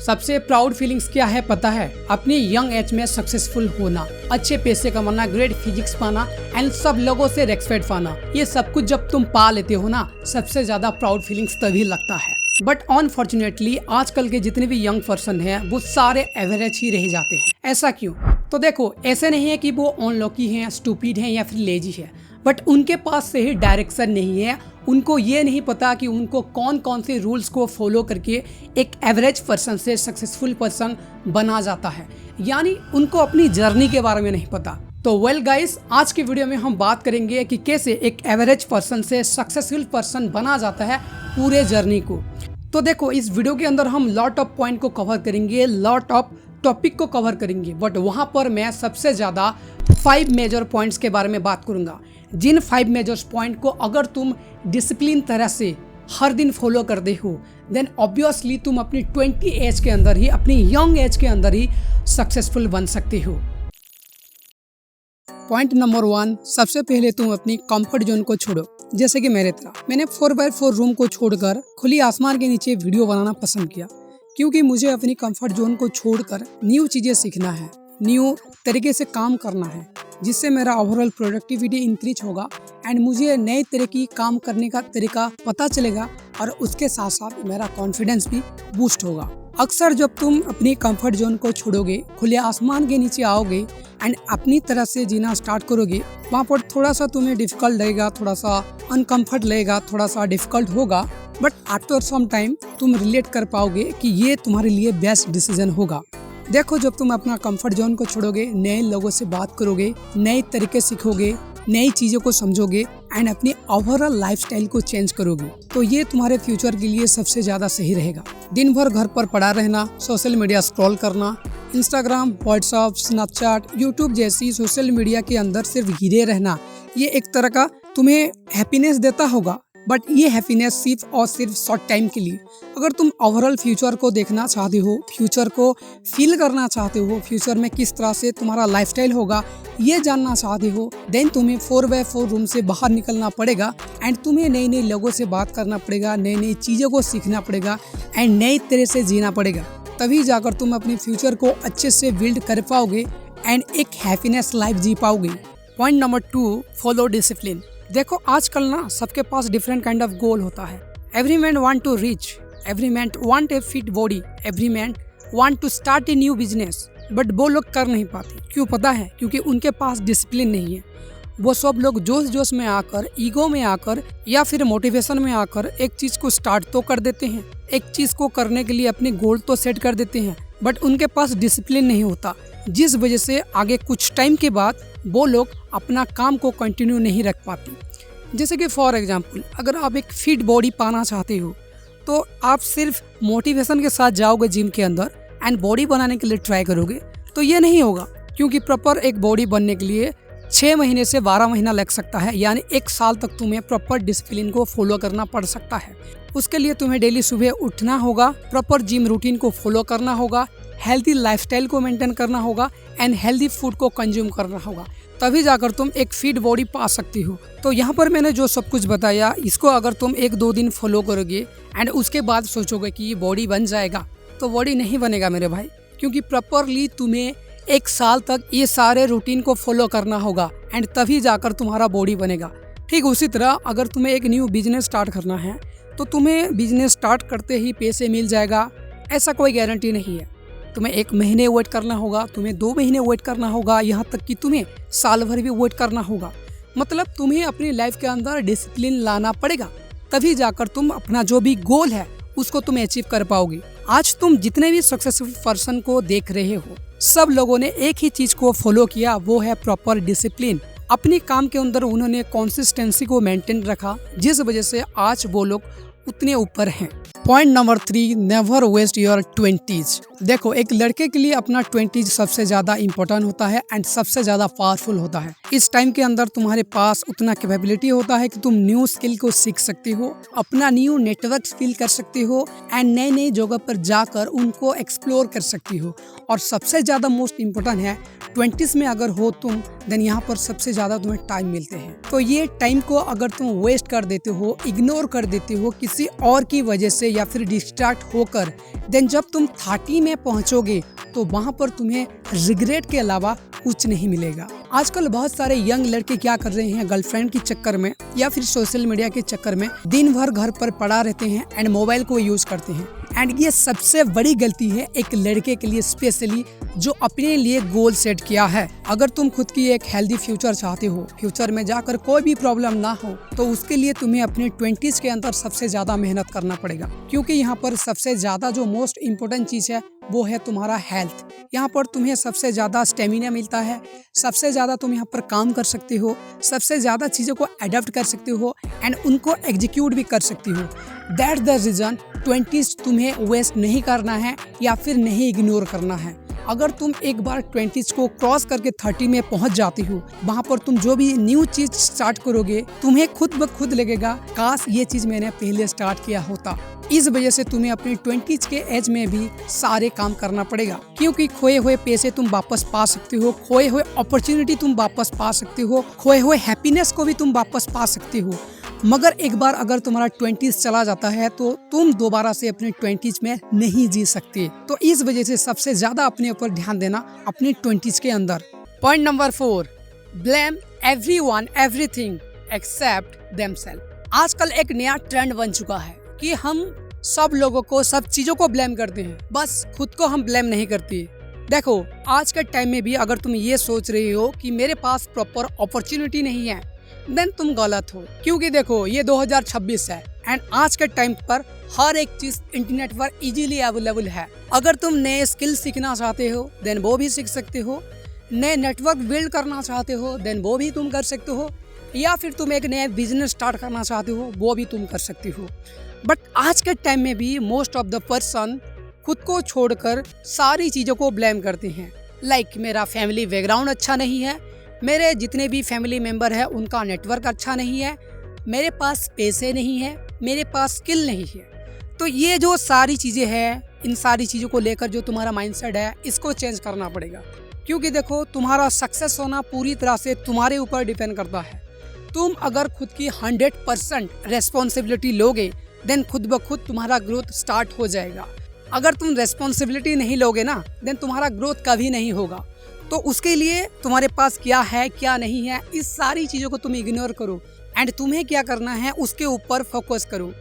सबसे proud feelings क्या है पता है? अपनी यंग एज में सक्सेसफुल होना, अच्छे पैसे कमाना, ग्रेट फिजिक्स पाना एंड सब लोगों से रेस्पेक्ट पाना। ये सब कुछ जब तुम पा लेते हो ना, सबसे ज्यादा प्राउड फीलिंग्स तभी लगता है। बट अनफॉर्चुनेटली आजकल के जितने भी यंग पर्सन हैं वो सारे एवरेज ही रह जाते हैं। ऐसा क्यों? तो देखो, ऐसे नहीं है कि वो अनलॉकी हैं, स्टूपिड हैं या फिर लेजी है, बट उनके पास सही डायरेक्शन नहीं है। उनको ये नहीं पता कि उनको कौन कौन से रूल्स को फॉलो करके एक एवरेज पर्सन से सक्सेसफुल पर्सन बना जाता है, यानी उनको अपनी जर्नी के बारे में नहीं पता। तो वेल गाइस, आज की वीडियो में हम बात करेंगे कि कैसे एक एवरेज पर्सन से सक्सेसफुल पर्सन बना जाता है पूरे जर्नी को। तो देखो, इस वीडियो के अंदर हम लॉट ऑफ पॉइंट को कवर करेंगे, लॉट ऑफ टॉपिक को कवर करेंगे, बट वहाँ पर मैं सबसे ज़्यादा 5 मेजर पॉइंट्स के बारे में बात करूँगा। जिन 5 मेजर पॉइंट को अगर तुम डिसिप्लिन तरह से हर दिन फॉलो करते हो, देन ऑब्वियसली तुम अपनी 20 एज के अंदर ही, अपनी यंग एज के अंदर ही सक्सेसफुल बन सकते हो। पॉइंट नंबर 1, सबसे पहले तुम अपनी कंफर्ट जोन को छोड़ो। जैसे कि मेरे तरह मैंने 4x4 रूम को छोड़कर खुली आसमान के नीचे वीडियो बनाना पसंद किया, क्योंकि मुझे अपनी कंफर्ट जोन को छोड़कर न्यू चीज़ें सीखना है, न्यू तरीके से काम करना है, जिससे मेरा ओवरऑल प्रोडक्टिविटी इंक्रीज होगा एंड मुझे नए तरह की काम करने का तरीका पता चलेगा और उसके साथ साथ मेरा कॉन्फिडेंस भी बूस्ट होगा। अक्सर जब तुम अपनी कंफर्ट जोन को छोड़ोगे, खुले आसमान के नीचे आओगे एंड अपनी तरह से जीना स्टार्ट करोगे, वहाँ पर थोड़ा सा तुम्हें डिफिकल्ट लगेगा, थोड़ा सा अनकम्फर्ट लगेगा, थोड़ा सा डिफिकल्ट होगा, बट आफ्टर सम टाइम तुम रिलेट कर पाओगे कि ये तुम्हारे लिए बेस्ट डिसीजन होगा। देखो, जब तुम अपना कंफर्ट जोन को छोड़ोगे, नए लोगों से बात करोगे, नए तरीके सीखोगे, नई चीज़ों को समझोगे एंड अपनी ओवरऑल लाइफस्टाइल को चेंज करोगे, तो ये तुम्हारे फ्यूचर के लिए सबसे ज़्यादा सही रहेगा। दिन भर घर पर पड़ा रहना, सोशल मीडिया स्क्रॉल करना, इंस्टाग्राम, व्हाट्सएप, स्नैपचैट, यूट्यूब जैसी सोशल मीडिया के अंदर सिर्फ घिरे रहना, ये एक तरह का तुम्हें हैप्पीनेस देता होगा, बट ये हैप्पीनेस सिर्फ और सिर्फ शॉर्ट टाइम के लिए। अगर तुम ओवरऑल फ्यूचर को देखना चाहते हो, फ्यूचर को फील करना चाहते हो, फ्यूचर में किस तरह से तुम्हारा लाइफस्टाइल होगा ये जानना चाहते हो, देन तुम्हें 4x4 रूम से बाहर निकलना पड़ेगा एंड तुम्हें नए नए लोगों से बात करना पड़ेगा, नई नई चीज़ों को सीखना पड़ेगा एंड नए तरह से जीना पड़ेगा। तभी जाकर तुम अपने फ्यूचर को अच्छे से बिल्ड कर पाओगे एंड एक हैप्पीनेस लाइफ जी पाओगे। Point number 2, follow discipline. देखो, आजकल ना सबके पास डिफरेंट काइंड ऑफ गोल होता है। Every man want to reach, every man want a fit body, every man want to start a new business, but वो लोग कर नहीं पाते। क्यों पता है? क्योंकि उनके पास डिसिप्लिन नहीं है। वो सब लोग जोश जोश में आकर, ईगो में आकर या फिर मोटिवेशन में आकर एक चीज़ को स्टार्ट तो कर देते हैं, एक चीज़ को करने के लिए अपने गोल तो सेट कर देते हैं, बट उनके पास डिसिप्लिन नहीं होता, जिस वजह से आगे कुछ टाइम के बाद वो लोग अपना काम को कंटिन्यू नहीं रख पाते। जैसे कि फॉर एग्जांपल, अगर आप एक फिट बॉडी पाना चाहते हो तो आप सिर्फ मोटिवेशन के साथ जाओगे जिम के अंदर एंड बॉडी बनाने के लिए ट्राई करोगे, तो ये नहीं होगा, क्योंकि प्रॉपर एक बॉडी बनने के लिए 6 महीने से 12 महीना लग सकता है, यानी 1 साल तक तुम्हें प्रॉपर डिसिप्लिन को फॉलो करना पड़ सकता है। उसके लिए तुम्हें डेली सुबह उठना होगा, प्रॉपर जिम रूटीन को फॉलो करना होगा, हेल्दी लाइफस्टाइल को मेंटेन करना होगा एंड हेल्दी फूड को कंज्यूम करना होगा, तभी जाकर तुम एक फिट बॉडी पा सकती हो। तो यहाँ पर मैंने जो सब कुछ बताया, इसको अगर तुम 1-2 दिन फॉलो करोगे एंड उसके बाद सोचोगे कि ये बॉडी बन जाएगा, तो बॉडी नहीं बनेगा मेरे भाई, क्योंकि प्रॉपरली तुम्हें 1 साल तक ये सारे रूटीन को फॉलो करना होगा एंड तभी जाकर तुम्हारा बॉडी बनेगा। ठीक उसी तरह अगर तुम्हें एक न्यू बिजनेस स्टार्ट करना है तो तुम्हें बिजनेस स्टार्ट करते ही पैसे मिल जाएगा, ऐसा कोई गारंटी नहीं है। तुम्हें 1 महीने वेट करना होगा, तुम्हें 2 महीने वेट करना होगा, यहाँ तक कि तुम्हें साल भर भी वेट करना होगा। मतलब तुम्हें अपनी लाइफ के अंदर डिसिप्लिन लाना पड़ेगा, तभी जाकर तुम अपना जो भी गोल है उसको तुम अचीव कर पाओगे। आज तुम जितने भी सक्सेसफुल पर्सन को देख रहे हो, सब लोगों ने एक ही चीज को फॉलो किया, वो है प्रॉपर डिसिप्लिन। अपने काम के अंदर उन्होंने कंसिस्टेंसी को मेंटेन रखा, जिस वजह से आज वो लोग उतने ऊपर हैं। Point number 3, never waste your 20s। देखो, एक लड़के के लिए अपना 20s सबसे ज़्यादा इम्पोर्टेंट होता है एंड सबसे ज़्यादा पावरफुल होता है। इस टाइम के अंदर तुम्हारे पास उतना कैपेबिलिटी होता है कि तुम न्यू स्किल को सीख सकते हो, अपना न्यू नेटवर्क स्किल कर सकते हो एंड नए नए जगह पर जाकर उनको एक्सप्लोर कर सकती हो। और सबसे ज़्यादा मोस्ट इम्पोर्टेंट है, 20s में अगर हो तुम, देन यहाँ पर सबसे ज्यादा तुम्हें टाइम मिलते हैं। तो ये टाइम को अगर तुम वेस्ट कर देते हो, इग्नोर कर देते हो किसी और की वजह से या फिर डिस्ट्रैक्ट होकर, देन जब तुम 30 में पहुंचोगे तो वहां पर तुम्हें रिग्रेट के अलावा कुछ नहीं मिलेगा। आजकल बहुत सारे यंग लड़के क्या कर रहे हैं, गर्लफ्रेंड के चक्कर में या फिर सोशल मीडिया के चक्कर में दिन भर घर पर पड़ा रहते हैं एंड मोबाइल को यूज करते हैं। एंड ये सबसे बड़ी गलती है एक लड़के के लिए, स्पेशली जो अपने लिए गोल सेट किया है। अगर तुम खुद की एक हेल्दी फ्यूचर चाहते हो, फ्यूचर में जाकर कोई भी प्रॉब्लम ना हो, तो उसके लिए तुम्हें अपने 20s के अंदर सबसे ज्यादा मेहनत करना पड़ेगा। क्योंकि यहाँ पर सबसे ज्यादा जो मोस्ट इम्पोर्टेंट चीज है वो है तुम्हारा हेल्थ। यहाँ पर तुम्हें सबसे ज्यादा स्टेमिना मिलता है, सबसे ज्यादा तुम यहाँ पर काम कर सकते हो, सबसे ज्यादा चीजों को अडॉप्ट कर सकते हो एंड उनको एग्जीक्यूट भी कर सकती हो। दैट्स द रीजन 20s तुम्हें वेस्ट नहीं करना है या फिर नहीं इग्नोर करना है। अगर तुम एक बार 20s को क्रॉस करके 30 में पहुंच जाती हो, वहां पर तुम जो भी न्यू चीज स्टार्ट करोगे, तुम्हें खुद ब खुद लगेगा काश ये चीज मैंने पहले स्टार्ट किया होता। इस वजह से तुम्हें अपने 20s के एज में भी सारे काम करना पड़ेगा, क्योंकि खोए हुए पैसे तुम वापस पा सकते हो, खोए हुए अपॉर्चुनिटी तुम वापस पा सकते हो, खोए हुए हैप्पीनेस को भी तुम वापस पा सकते हो। मगर एक बार अगर तुम्हारा 20s चला जाता है तो तुम दोबारा से अपने 20s में नहीं जी सकते। तो इस वजह से सबसे ज्यादा अपने ऊपर ध्यान देना अपने 20s के अंदर। Point number 4, blame everyone everything except themselves. आजकल एक नया ट्रेंड बन चुका है कि हम सब लोगों को, सब चीजों को ब्लेम करते हैं, बस खुद को हम ब्लेम नहीं करते। देखो, आज के टाइम में भी अगर तुम ये सोच रहे हो कि मेरे पास प्रॉपर अपॉर्चुनिटी नहीं है, देन तुम गलत हो। क्योंकि देखो, ये 2026 है एंड आज के टाइम पर हर एक चीज इंटरनेट पर इजीली अवेलेबल है। अगर तुम नए स्किल सीखना चाहते हो देन वो भी सीख सकते हो, नए नेटवर्क बिल्ड करना चाहते हो देन वो भी तुम कर सकते हो, या फिर तुम एक नया बिजनेस स्टार्ट करना चाहते हो वो भी तुम कर सकते हो। बट आज के टाइम में भी मोस्ट ऑफ द पर्सन खुद को छोड़कर सारी चीज़ों को ब्लेम करते हैं। लाइक मेरा फैमिली बैकग्राउंड अच्छा नहीं है, मेरे जितने भी फैमिली मेम्बर है उनका नेटवर्क अच्छा नहीं है, मेरे पास पैसे नहीं है, मेरे पास स्किल नहीं है। तो ये जो सारी चीज़ें हैं, इन सारी चीज़ों को लेकर जो तुम्हारा माइंडसेट है, इसको चेंज करना पड़ेगा। क्योंकि देखो, तुम्हारा सक्सेस होना पूरी तरह से तुम्हारे ऊपर डिपेंड करता है। तुम अगर खुद की 100% रेस्पॉन्सिबिलिटी लोगे देन खुद ब खुद तुम्हारा ग्रोथ स्टार्ट हो जाएगा। अगर तुम रेस्पॉन्सिबिलिटी नहीं लोगे ना, देन तुम्हारा ग्रोथ कभी नहीं होगा। तो उसके लिए तुम्हारे पास क्या है क्या नहीं है, इस सारी चीज़ों को तुम इग्नोर करो एंड तुम्हें क्या करना है उसके ऊपर फोकस करो।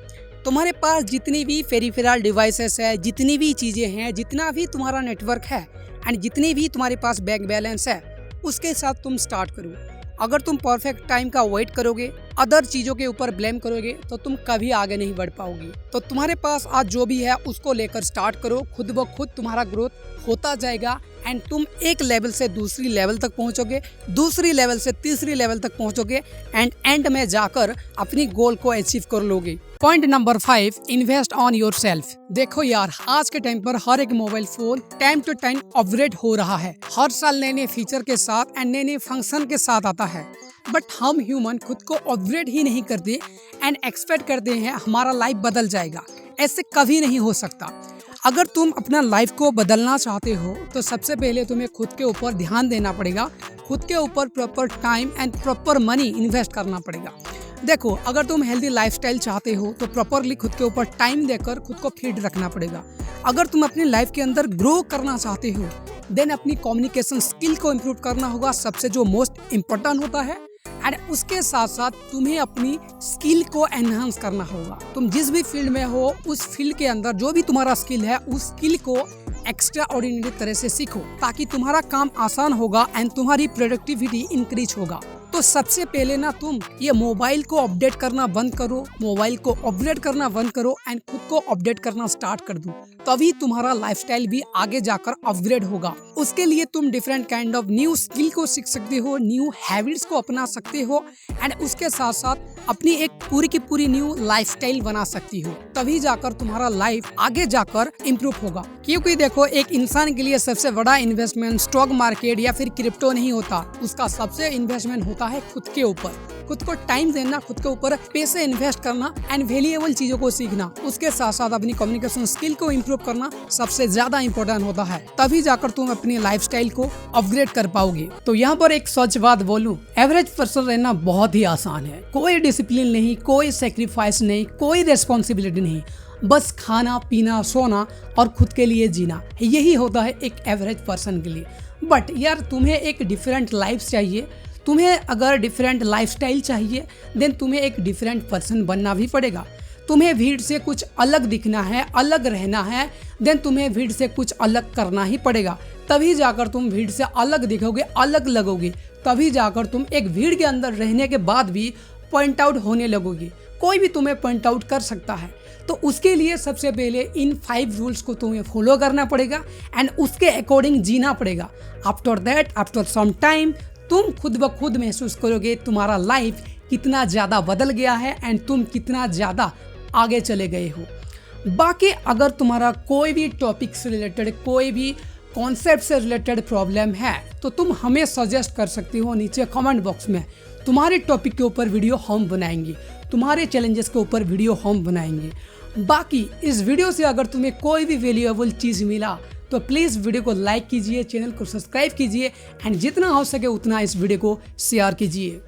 तुम्हारे पास जितनी भी पेरिफेरल डिवाइसेस है, जितनी भी चीज़ें हैं, जितना भी तुम्हारा नेटवर्क है एंड जितनी भी तुम्हारे पास बैंक बैलेंस है, उसके साथ तुम स्टार्ट करो। अगर तुम परफेक्ट टाइम का वेट करोगे, अदर चीज़ों के ऊपर ब्लेम करोगे, तो तुम कभी आगे नहीं बढ़ पाओगे। तो तुम्हारे पास आज जो भी है उसको लेकर स्टार्ट करो, खुद ब खुद तुम्हारा ग्रोथ होता जाएगा एंड तुम एक लेवल से दूसरी लेवल तक पहुंचोगे, दूसरी लेवल से तीसरी लेवल तक पहुंचोगे एंड एंड में जाकर अपनी गोल को अचीव कर लोगे। Point number 5, invest on your self. देखो यार, आज के टाइम पर हर एक mobile phone time to time upgrade हो रहा है, हर साल नए नए फीचर के साथ एंड नए नए फंक्शन के साथ आता है। बट हम ह्यूमन खुद को अपग्रेड ही नहीं करते एंड एक्सपेक्ट करते हैं हमारा लाइफ बदल जाएगा। ऐसे कभी नहीं हो सकता। अगर तुम अपना लाइफ को बदलना चाहते हो तो सबसे पहले तुम्हें खुद के ऊपर ध्यान देना पड़ेगा, खुद के ऊपर proper time and proper money invest करना पड़ेगा। देखो, अगर तुम हेल्दी लाइफस्टाइल चाहते हो तो प्रॉपरली खुद के ऊपर टाइम देकर खुद को फिट रखना पड़ेगा। अगर तुम अपनी लाइफ के अंदर ग्रो करना चाहते हो देन अपनी कम्युनिकेशन स्किल को इम्प्रूव करना होगा, सबसे जो मोस्ट इम्पोर्टेंट होता है। एंड उसके साथ साथ तुम्हें अपनी स्किल को एनहांस करना होगा। तुम जिस भी फील्ड में हो, उस फील्ड के अंदर जो भी तुम्हारा स्किल है, उस स्किल को एक्स्ट्रा ऑर्डिनरी तरह से सीखो, ताकि तुम्हारा काम आसान होगा एंड तुम्हारी प्रोडक्टिविटी इंक्रीज होगा। तो सबसे पहले ना तुम ये मोबाइल को अपडेट करना बंद करो, मोबाइल को अपग्रेड करना बंद करो एंड खुद को अपडेट करना स्टार्ट कर दो, तभी तुम्हारा लाइफस्टाइल भी आगे जाकर अपग्रेड होगा। उसके लिए तुम different kind of new skill को सीख सकते हो, न्यू हैबिट्स को अपना सकते हो एंड उसके साथ साथ अपनी एक पूरी की पूरी न्यू लाइफस्टाइल बना सकती हो, तभी जाकर तुम्हारा लाइफ आगे जाकर इम्प्रूव होगा। क्योंकि देखो, एक इंसान के लिए सबसे बड़ा इन्वेस्टमेंट स्टॉक मार्केट या फिर क्रिप्टो नहीं होता, उसका सबसे इन्वेस्टमेंट होता होता है खुद के ऊपर, खुद को टाइम देना, खुद के ऊपर पैसे इन्वेस्ट करना एंड वैल्यूएबल चीजों को सीखना। उसके साथ साथ अपनी कम्युनिकेशन स्किल को इम्प्रूव करना सबसे ज्यादा इम्पोर्टेंट होता है। तभी जाकर तुम अपनी लाइफस्टाइल को अपग्रेड कर पाओगे। तो यहाँ पर एक सच बात बोलूं, एवरेज पर्सन रहना बहुत ही आसान है। कोई डिसिप्लिन नहीं, कोई सेक्रीफाइस नहीं, कोई रेस्पॉन्सिबिलिटी नहीं, बस खाना पीना सोना और खुद के लिए जीना, यही होता है एक एवरेज पर्सन के लिए। बट यार तुम्हें एक डिफरेंट लाइफ चाहिए, तुम्हें अगर डिफरेंट लाइफस्टाइल चाहिए देन तुम्हें एक डिफरेंट पर्सन बनना भी पड़ेगा। तुम्हें भीड़ से कुछ अलग दिखना है, अलग रहना है, देन तुम्हें भीड़ से कुछ अलग करना ही पड़ेगा। तभी जाकर तुम भीड़ से अलग दिखोगे, अलग लगोगे। तभी जाकर तुम एक भीड़ के अंदर रहने के बाद भी पॉइंट आउट होने लगोगे। कोई भी तुम्हें पॉइंट आउट कर सकता है। तो उसके लिए सबसे पहले इन 5 रूल्स को तुम्हें फॉलो करना पड़ेगा एंड उसके अकॉर्डिंग जीना पड़ेगा। After that, after some time, तुम खुद ब खुद महसूस करोगे तुम्हारा लाइफ कितना ज़्यादा बदल गया है एंड तुम कितना ज़्यादा आगे चले गए हो। बाकी अगर तुम्हारा कोई भी टॉपिक से रिलेटेड, कोई भी कॉन्सेप्ट से रिलेटेड प्रॉब्लम है तो तुम हमें सजेस्ट कर सकती हो नीचे कमेंट बॉक्स में। तुम्हारे टॉपिक के ऊपर वीडियो हम बनाएंगे, तुम्हारे चैलेंजेस के ऊपर वीडियो हम बनाएंगे। बाकी इस वीडियो से अगर तुम्हें कोई भी वैल्यूएबल चीज़ मिला तो प्लीज़ वीडियो को लाइक कीजिए, चैनल को सब्सक्राइब कीजिए एंड जितना हो सके उतना इस वीडियो को शेयर कीजिए।